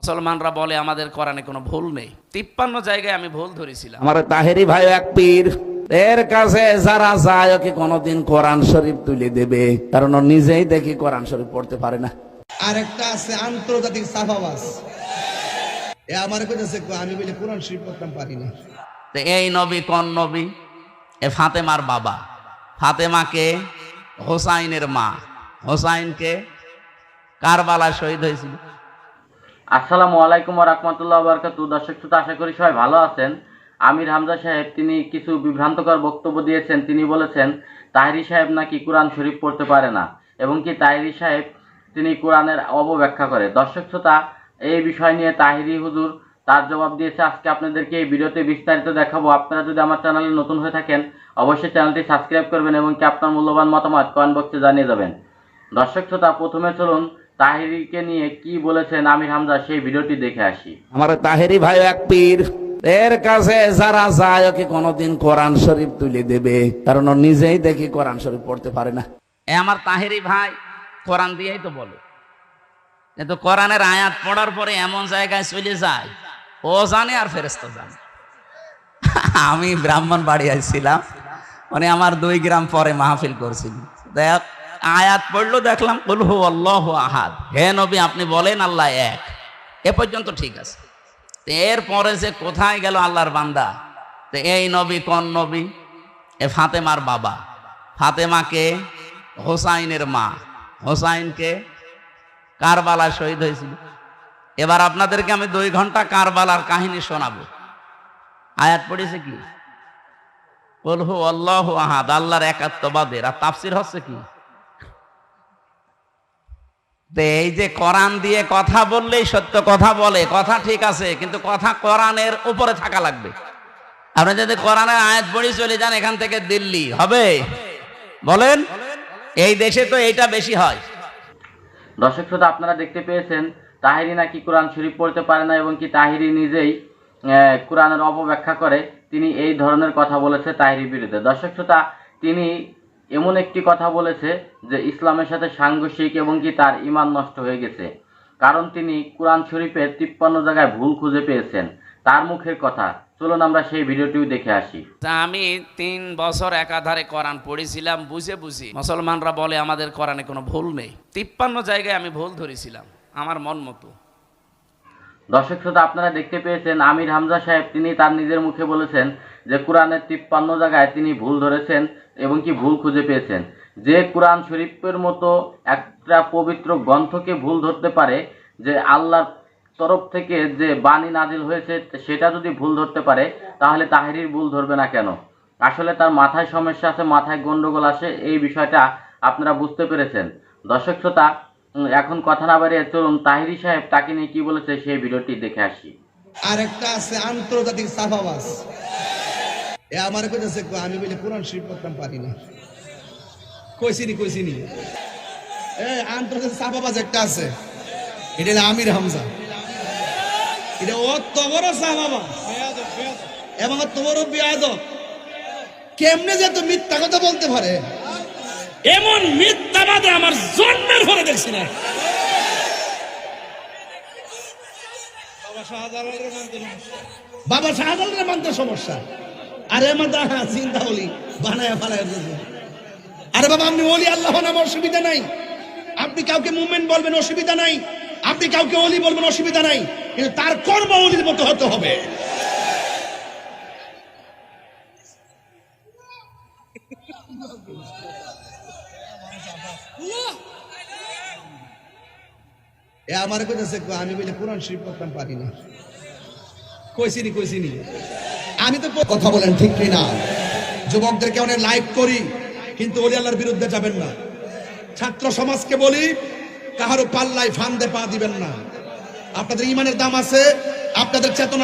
মুসলমানরা বলে আমাদের কোরআনে কোনো ভুল নেই। 53 জায়গায় আমি ভুল ধরেছিলাম। আমার তাহেরি ভাই এক পীর, এর কাছে যারা যায় ওকে কোনোদিন কোরআন শরীফ তুলে দেবে, কারণ ও নিজেই দেখি কোরআন শরীফ পড়তে পারে না। আর একটা আছে আন্তর্জাতিক সাফাবাজ, এ আমার কইতেছে আমি বলে কোরআন শরীফ পড়তে পারি না। তো এই নবী কোন নবী? এ ফাতেমার বাবা। ফাতেমাকে হোসাইনের মা, হোসাইনকে কারবালা শহীদ হয়েছিল। আসসালামু আলাইকুম ওয়া রাহমাতুল্লাহি ওয়া বারাকাতুহু। দর্শক শ্রোতা, আশা করি সবাই ভালো আছেন। আমির হামজা সাহেব তিনি কিছু বিভ্রান্তকর বক্তব্য দিয়েছেন। তিনি বলেছেন তাহেরি সাহেব নাকি কোরআন শরীফ পড়তে পারে না এবং কি তাহেরি সাহেব তিনি কোরআনের অপব্যাখ্যা করে। দর্শক শ্রোতা, এই বিষয় নিয়ে তাহেরি হুজুর তার জবাব দিয়েছে। আজকে আপনাদেরকে এই ভিডিওতে বিস্তারিত দেখাবো। আপনারা যদি আমার চ্যানেলে নতুন হয়ে থাকেন অবশ্যই চ্যানেলটি সাবস্ক্রাইব করবেন এবং কি আপনার মূল্যবান মতামত কমেন্ট বক্সে জানিয়ে যাবেন। দর্শক শ্রোতা, প্রথমে চলুন তাহেরিকে নিয়ে কি বলেছেন আমির হামজা সেই ভিডিওটি দেখে আসি। আমার তাহেরি ভাই এক পীর, এর কাছে যারা যায় ওকে কোনোদিন কোরআন শরীফ তুলে দেবে, কারণ ও নিজেই দেখি কোরআন শরীফ পড়তে পারে না। এ আমার তাহেরি ভাই কোরআন দিয়েই তো বলে, কিন্তু কোরআনের আয়াত পড়ার পরে এমন জায়গায় চলে যায় ও জানে আর ফেরেশতা জানে। আমি ব্রাহ্মণবাড়ি আসছিলাম, মানে আমার 2 গ্রাম পরে মাহফিল করছিল। দেখ আয়াত পড়লো, দেখলাম কুল হু আল্লাহু আহাদ, হে নবী আপনি বলেন আল্লাহ এক, এ পর্যন্ত ঠিক আছে। তো এরপরে যে কোথায় গেল আল্লাহর বান্দা? তো এই নবী কোন নবী? এ ফাতেমার বাবা। ফাতেমাকে হোসাইনের মা, হোসাইনকে কারবালা শহীদ হয়েছিল। এবার আপনাদেরকে আমি 2 ঘন্টা কারবালার কাহিনী শোনাবো। আয়াত পড়েছে কি? কুল হু আল্লাহু আহাদ, আল্লাহর একাত্মবাদের। আর তাফসীর হচ্ছে কি? এই যে কোরআন দিয়ে কথা বললেই সত্য কথা বলে, কথা ঠিক আছে, কিন্তু কথা কোরআনের উপরে থাকা লাগবে। আপনি যদি কোরআনের আয়াত পড়ে চলে যান এখান থেকে দিল্লি হবে? বলেন, এই দেশে তো এইটা বেশি হয়। দর্শক শ্রোতা, আপনারা দেখতে পেয়েছেন তাহেরি নাকি কোরআন শরীফ পড়তে পারে না এবং কি তাহেরি নিজেই কোরআনের অপব্যাখ্যা করে। তিনি এই ধরনের কথা বলেছে তাহেরির বিরুদ্ধে। দর্শক শ্রোতা, তিনি এমন একটি কথা বলেছে যে ইসলামের সাথে সাংঘর্ষিক এবং কি তার ঈমান নষ্ট হয়ে গেছে, কারণ তিনি কোরআন শরীফের 53 জায়গায় ভুল খুঁজে পেয়েছেন। তার মুখের কথা, চলুন আমরা সেই ভিডিওটিও দেখে আসি। আমি 3 বছর একাধারে কোরআন পড়েছিলাম বুঝে বুঝে। মুসলমানরা বলে আমাদের কোরআনে কোনো ভুল নেই। 53 জায়গায় আমি ভুল ধরেছিলাম আমার মন মতো। দর্শক শ্রোতা, আপনারা দেখতে পেয়েছেন আমির হামজা সাহেব তিনি তার নিজের মুখে বলেছেন যে কোরআনের 53 জায়গায় তিনি ভুল ধরেছেন এবং কি ভুল খুঁজে পেয়েছেন। যে কোরআন শরীফের মতো একটা পবিত্র গ্রন্থকে ভুল ধরতে পারে, যে আল্লাহর তরফ থেকে যে বাণী নাজিল হয়েছে সেটা যদি ভুল ধরতে পারে, তাহলে তাহেরির ভুল ধরবে না কেন? আসলে তার মাথায় সমস্যা আছে, মাথায় গন্ডগোল আসে, এই বিষয়টা আপনারা বুঝতে পেরেছেন। দর্শক শ্রোতা, এখন কথা না বাড়িয়ে চলুন তাহেরি সাহেব তাকে নিয়ে কি বলেছে সেই ভিডিওটি দেখে আসি। আর একটা আছে আন্তর্জাতিক সাফাবাজ, এ আমার কইতেছে আমি বলে কোরআন শরীফ পড়তে পারি না। কইছিনি এ আন্তর্জাতিক সাফাবাজ একটা আছে, এটা হলো আমির হামজা। এটা অত বড় সাফাবাজ এবং অত বড় বেয়াদব, কেমনে যে তো মিথ্যা কথা বলতে পারে? এমন মিথ্যাবাদে আমার জন্মের পরে দেখছি না। বাবা শাহজালালের মানতে সমস্যা, আরে মাদা চিন্তা বলি বানায় ফালায়। আরে বাবা, আপনি ওলি আল্লাহ নাম অসুবিধা নাই, আপনি কাউকে মুমিন বলবেন অসুবিধা নাই, আপনি কাউকে ওলি বলবেন অসুবিধা নাই, কিন্তু তার কর্ম ওলির মতো হতে হবে। এ আমার কইতেছে আমি বলে কোরআন শরীফ পড়তে পারি না। কইছিনি আমি তো কথা বলেন ঠিক কি না? যুবকদেরকে অনেক লাইক করি, কিন্তু ওলি আল্লাহর বিরুদ্ধে যাবেন না। ছাত্র সমাজকে বলি কাহারও পাল্লায় ফান্দে পা দিবেন না। আপনাদের ইমানের দাম আছে, আপনাদের চেতনার